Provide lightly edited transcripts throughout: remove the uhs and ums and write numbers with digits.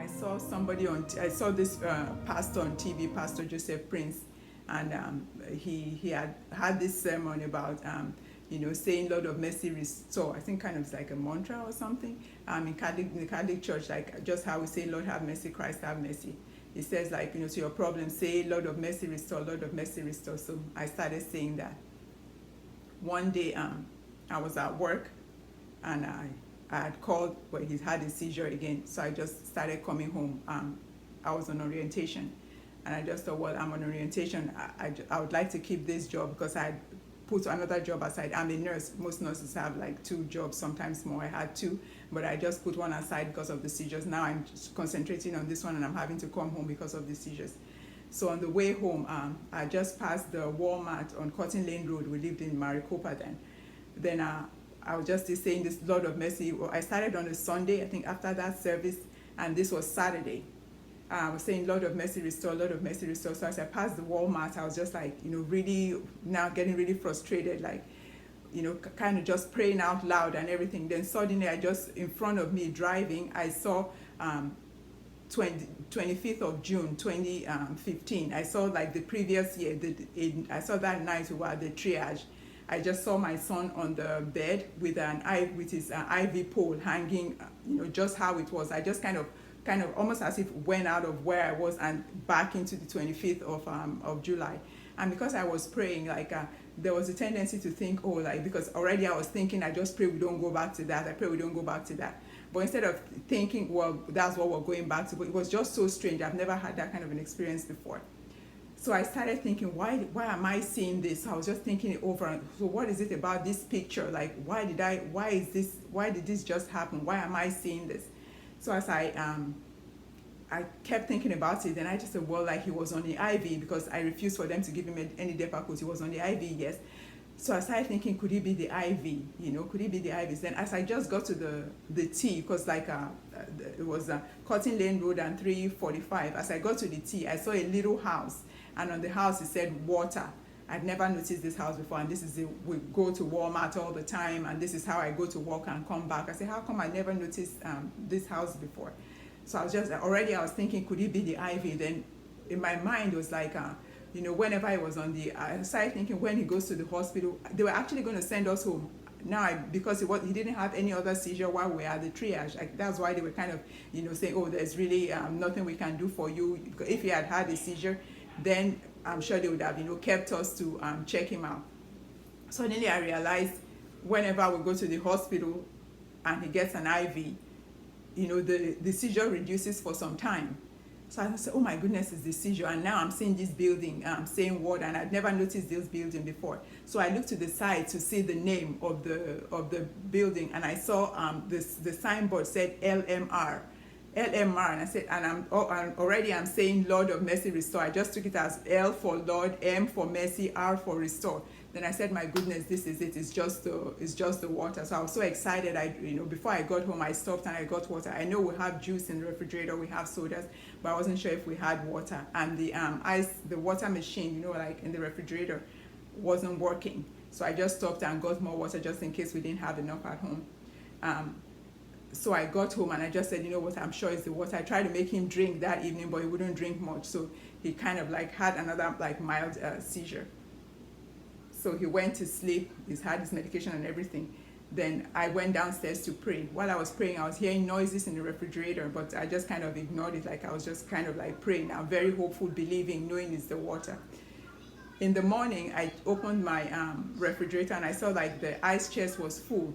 I saw somebody I saw this pastor on TV, Pastor Joseph Prince, and he had this sermon about saying Lord of Mercy restore. I think kind of like a mantra or something. In the Catholic Church, like just how we say Lord have mercy, Christ have mercy. He says like to your problem, say Lord of Mercy restore, Lord of Mercy restore. So I started saying that. One day I was at work and I had called, but he had a seizure again. So I just started coming home. I was on orientation, and I just thought, well, I'm on orientation. I would like to keep this job because I had put another job aside. I'm a nurse. Most nurses have like 2 jobs, sometimes more. I had 2, but I just put one aside because of the seizures. Now I'm just concentrating on this one, and I'm having to come home because of the seizures. So on the way home, I just passed the Walmart on Cotton Lane Road. We lived in Maricopa then. Then I was just saying this Lord of Mercy. I started on a Sunday, I think after that service, and this was Saturday. I was saying Lord of Mercy restore, Lord of Mercy restore. So as I passed the Walmart, I was just like, really now getting really frustrated, like, kind of just praying out loud and everything. Then suddenly I just, in front of me driving, I saw 25th of June 2015. I saw like the previous year, I saw that night we were at the triage. I just saw my son on the bed with his IV pole hanging, just how it was. I just kind of almost as if went out of where I was and back into the 25th of July. And because I was praying, like there was a tendency to think, oh, like, because already I was thinking, I just pray we don't go back to that. I pray we don't go back to that. But instead of thinking, well, that's what we're going back to, but it was just so strange. I've never had that kind of an experience before. So I started thinking, why am I seeing this? I was just thinking it over. So what is it about this picture? Like, why did this just happen? Why am I seeing this? So as I kept thinking about it, and I just said, well, like he was on the IV because I refused for them to give him any Depakote. He was on the IV, yes. So I started thinking, could it be the IV? Could it be the IVs? Then as I just got to the T, because like it was Cotton Lane Road and 345. As I got to the T, I saw a little house, and on the house it said water. I'd never noticed this house before, and we go to Walmart all the time, and this is how I go to work and come back. I said, how come I never noticed this house before? So I was thinking, could it be the IV? Then in my mind it was like, whenever I was I started thinking when he goes to the hospital, they were actually going to send us home. Now, because he didn't have any other seizure while we were at the triage, that's why they were kind of, saying, oh, there's really nothing we can do for you. If he had had a seizure, then I'm sure they would have, kept us to check him out. Suddenly I realized whenever we go to the hospital and he gets an IV, the seizure reduces for some time. So I said, oh my goodness, it's the seizure. And now I'm seeing this building, saying word, and I'd never noticed this building before. So I looked to the side to see the name of the building, and I saw the signboard said LMR. And I said, and already I'm saying Lord of Mercy restore. I just took it as L for Lord, M for mercy, R for restore. Then I said, my goodness, this is it. It's just the water. So I was so excited. Before I got home, I stopped and I got water. I know we have juice in the refrigerator, we have sodas, but I wasn't sure if we had water. And the water machine, like in the refrigerator, wasn't working. So I just stopped and got more water just in case we didn't have enough at home. So I got home and I just said, what, I'm sure it's the water. I tried to make him drink that evening, but he wouldn't drink much. So he kind of like had another like mild seizure. So he went to sleep. He's had his medication and everything. Then I went downstairs to pray. While I was praying, I was hearing noises in the refrigerator, but I just kind of ignored it. Like I was just kind of like praying. I'm very hopeful, believing, knowing it's the water. In the morning, I opened my refrigerator and I saw like the ice chest was full.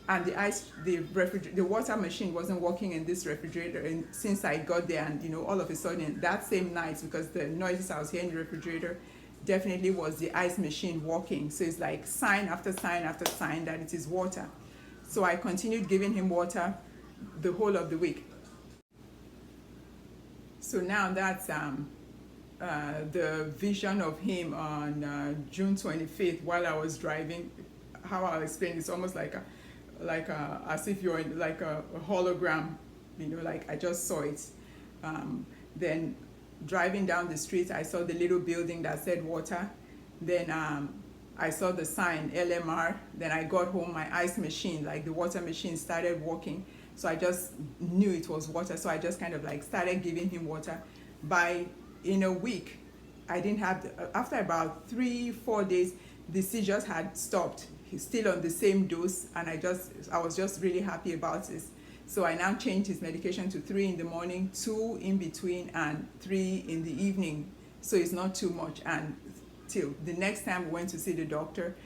And the water machine wasn't working in this refrigerator. And since I got there, and all of a sudden that same night, because the noises I was hearing in the refrigerator definitely was the ice machine working. So it's like sign after sign after sign that it is water. So I continued giving him water the whole of the week. So now that's the vision of him on June 25th while I was driving. How I'll explain, it's almost like as if you're in like a hologram, like I just saw it. Then driving down the street, I saw the little building that said water. Then I saw the sign LMR. Then I got home, my ice machine, like the water machine, started working. So I just knew it was water. So I just kind of like started giving him water. In a week, I didn't have, after about 3-4 days, the seizures had stopped. He's still on the same dose, and I was just really happy about this. So I now changed his medication to 3 in the morning, 2 in between, and 3 in the evening. So it's not too much. And till the next time we went to see the doctor,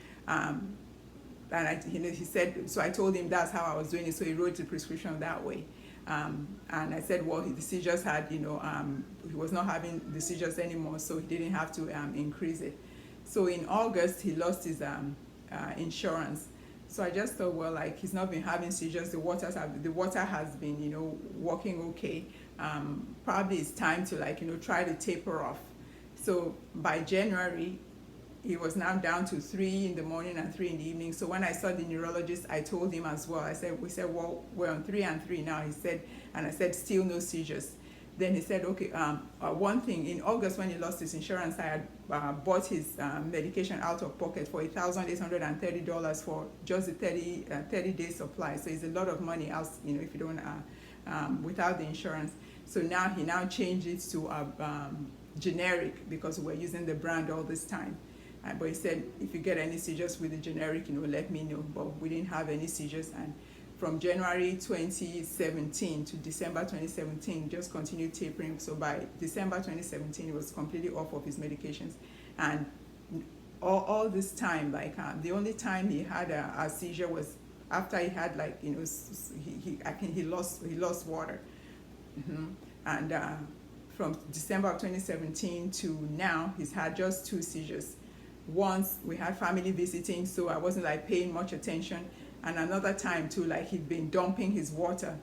and he said, so I told him that's how I was doing it. So he wrote the prescription that way. And I said, well, the seizures had, he was not having the seizures anymore, so he didn't have to increase it. So in August, he lost his insurance. So I just thought, well, like, he's not been having seizures. The water has been, working okay. Probably it's time to, try to taper off. So by January, he was now down to 3 in the morning and 3 in the evening. So when I saw the neurologist, I told him as well. We said, well, we're on 3 and 3 now. He said, and I said, still no seizures. Then he said, okay, one thing, in August when he lost his insurance, I had bought his medication out of pocket for $1,830 for just the 30-day supply. So it's a lot of money else, if you don't, without the insurance. So now he changed it to generic, because we're using the brand all this time. But he said, if you get any seizures with the generic, let me know. But we didn't have any seizures. And from January 2017 to December 2017, just continued tapering. So by December 2017, he was completely off of his medications. And all this time, the only time he had a seizure was after he had, he lost water. And from December of 2017 to now, he's had just 2 seizures. Once we had family visiting, so I wasn't paying much attention. And another time too, he'd been dumping his water.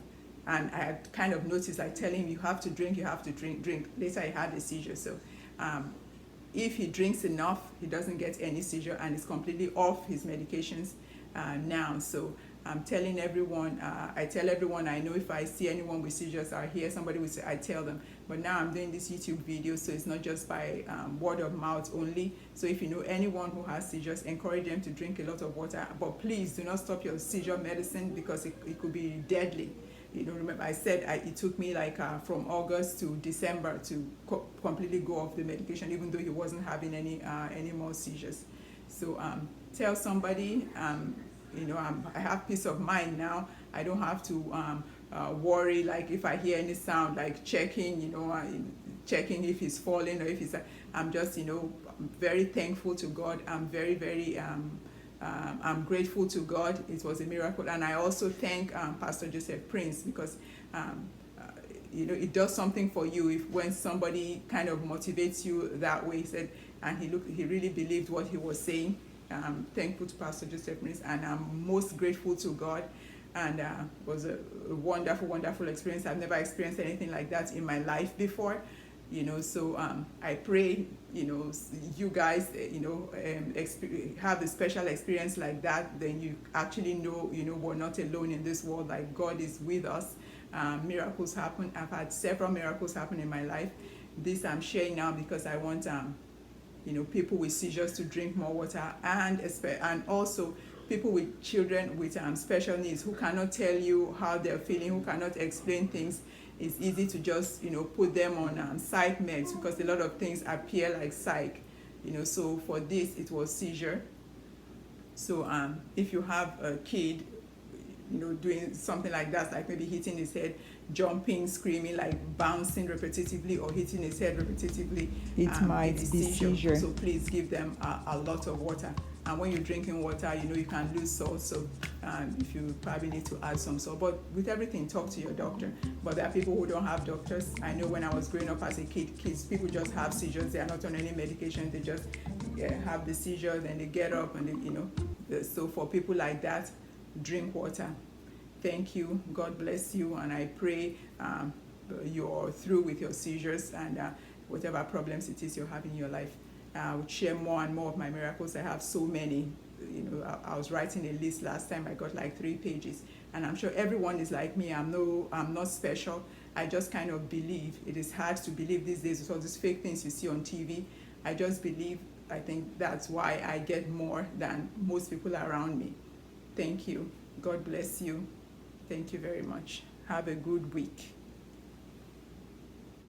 And I had kind of noticed, I tell him, you have to drink. Later he had a seizure. So if he drinks enough, he doesn't get any seizure, and is completely off his medications now. So I'm telling everyone, I tell everyone I know, if I see anyone with seizures or hear somebody with it, I tell them. But now I'm doing this YouTube video, so it's not just by word of mouth only. So if you know anyone who has seizures, encourage them to drink a lot of water. But please do not stop your seizure medicine, because it could be deadly. Remember I said it took me from August to December to completely go off the medication, even though he wasn't having any more seizures. So tell somebody. I have peace of mind now. I don't have to worry, if I hear any sound, checking, checking if he's falling or if he's. I'm just, very thankful to God. I'm very, very, I'm grateful to God. It was a miracle. And I also thank Pastor Joseph Prince, because, it does something for you when somebody kind of motivates you that way. He said, and he really believed what he was saying. I'm thankful to Pastor Joseph Prince, and I'm most grateful to God. And it was a wonderful, wonderful experience. I've never experienced anything like that in my life before, So I pray, you guys, have a special experience like that. Then you actually know, we're not alone in this world. God is with us. Miracles happen. I've had several miracles happen in my life. This I'm sharing now because I want people with seizures to drink more water, and also people with children with special needs who cannot tell you how they're feeling, who cannot explain things. It's easy to just put them on psych meds, because a lot of things appear like psych. So for this it was seizure. So if you have a kid doing something like that, like maybe hitting his head, jumping, screaming, bouncing repetitively or hitting his head repetitively, it might be seizure. So please give them a lot of water. And when you're drinking water, you can lose salt. So if you probably need to add some salt. But with everything, talk to your doctor. But there are people who don't have doctors. I know when I was growing up as a kid, people just have seizures. They are not on any medication. They just have the seizure, then they get up and so for people like that, drink water. Thank you. God bless you. And I pray you're through with your seizures and whatever problems it is you're having in your life. I would share more and more of my miracles. I have so many. I was writing a list last time. I got 3 pages. And I'm sure everyone is like me. I'm not special. I just kind of believe. It is hard to believe these days with all these fake things you see on TV. I just believe. I think that's why I get more than most people around me. Thank you. God bless you. Thank you very much. Have a good week.